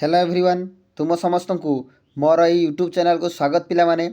Hello everyone तुम समस्त को मोर ये यूट्यूब चैनल को स्वागत पिलामाने।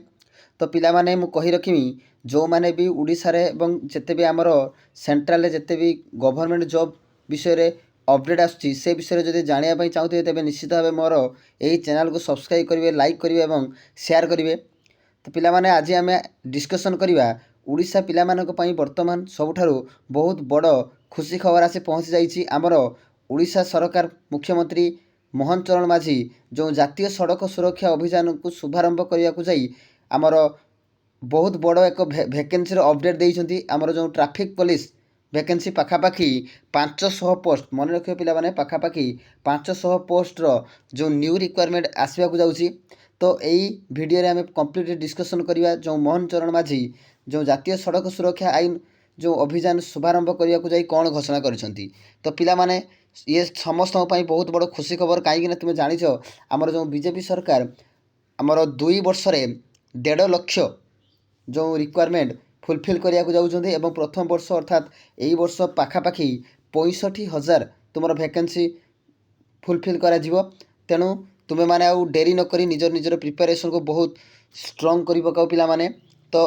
तो पिलामाने मु कही रखिमी जो माने भी ओडिशा रे एवं जेते भी आमर सेंट्रल जेते भी गवर्नमेंट जॉब विषय रे अपडेट आसुची से विषय जदि जानिया पई चाहूते तेबे निश्चित भावे मोर यही चैनल को सब्सक्राइब करेंगे, लाइक करेंगे और शेयर करेंगे। तो पिलामाने आज आम डिस्कसन करवा ओडिशा पिलामानक पई वर्तमान सबुठारु बहुत बड़ खुशी खबर आसी पहुँची जाइए। आमर ओडिशा सरकार मुख्यमंत्री मोहन चरण माझी जो जातीय सड़क सुरक्षा अभियान को शुभारंभ करने को जाई आमर बहुत बड़ एक भैकेन्सी अपडेट देइछंती। आमर जो ट्रैफिक पुलिस भैकेन्सी पाखापाखि 500 पोस्ट मन रखिए पिलामाने पाखापाखि 500 पोस्टर जो न्यू रिक्वायरमेंट आसवाक जाउची। तो यही वीडियो रे आम कंप्लीट डिस्कसन करवा जो मोहन चरण माझी जो जातीय सड़क सुरक्षा आईन जो अभियान शुभारंभ करने को जाई कौन घोषणा करिसंती। तो पिलामाने ये समस्त बहुत बड़ खुशी खबर कहीं तुम जाच आमर जो बीजेपी सरकार आमर 2 वर्ष 1.5 लाख जो रिक्वायरमेंट फुलफिल करने को जाऊँच और प्रथम वर्ष अर्थात यही वर्ष पाखापाखि 65,000 तुम भैकेन्सी फुलफिल कर तेणु तुम्हें मैंने आउ डेरी नक निजर निजर प्रिपेरेसन को बहुत स्ट्रंग कर पकाओ पिलामाने। तो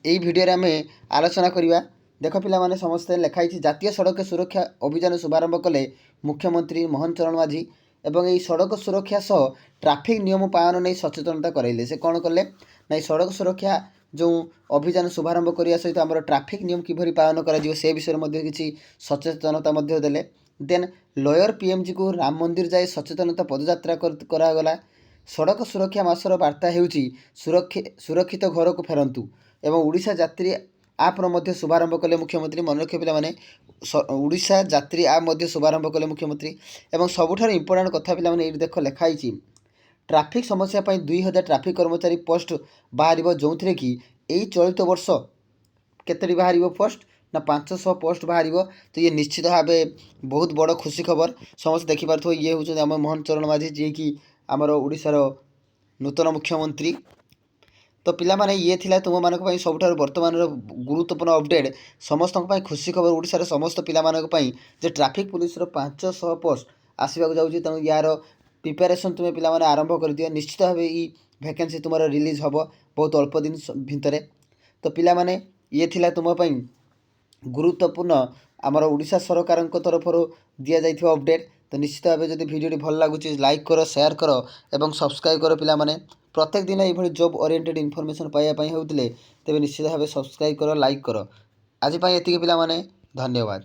यही वीडियो आम आलोचना करवा। देख पिलामाने समस्ते लिखाई जातीय सड़क सुरक्षा अभियान शुभारंभ कले मुख्यमंत्री मोहन चरण माझी एवं यही सड़क सुरक्षा सह ट्रैफिक नियम पालन नहीं सचेतनता कराइले। से कौन कले ना सड़क सुरक्षा जो अभियान शुभारंभ करने सहित आम ट्रैफिक नियम किभरी पालन कर से विषय में किसी सचेतनता देले। देन लयर पीएमजी को राम मंदिर जाए सचेतनता पदयात्रा करागला। सड़क सुरक्षा मासर वार्ता होउची सुरक्षित घर को फेरंतु एवं ओडिशा यात्री आप्र मध्य शुभारंभ कले मुख्यमंत्री। मन रखिए पिलामाने ओडिशा यात्री आप मध्य शुभारंभ कले मुख्यमंत्री। एवं सबुठार इंपोर्टाट कथा पिलामाने ये देख लिखाई ट्रैफिक समस्या 2000 ट्रैफिक कर्मचारी पोस्ट बाहर जो थे कि यही चलित वर्ष केतटी बाहर पोस्ट ना 500 पोस्ट बाहर। तो ये निश्चित भाव बहुत बड़ खुशी खबर समस्त देखिपार। ये हूँ आम मोहन चरण माझी जी कि आमर ओडिशार नूतन मुख्यमंत्री। तो पिलामाने ये थिला तुम मानक पई सबुठार वर्तमान गुरुत्वपूर्ण अपडेट समस्त खुशी खबर ओडिशार समस्त पिलामानक पई जे ट्रैफिक पुलिस 500 पोस्ट आसवाक जाउची। तेणु यार प्रिपेरेसन तुम्हें पिलामाने आरंभ कर दियो। निश्चित भाव ये भैकेन्सी तुम रिलीज हम बहुत अल्प दिन भितर। तो पिलामाने ये थिला तुम पई गुरुत्वपूर्ण आमर ओडिशा सरकार तरफ दि जाइथिबा अपडेट। तो निश्चित भाव जब वीडियो भल लगुच लाइक कर, शेयर कर और सब्सक्राइब कर पिलामाने। प्रत्येक दिन ये जॉब ओरिएंटेड इनफॉरमेशन पाइबापी होते तेज निश्चित भाव सब्सक्राइब कर, लाइक कर। आज ये पिलामाने धन्यवाद।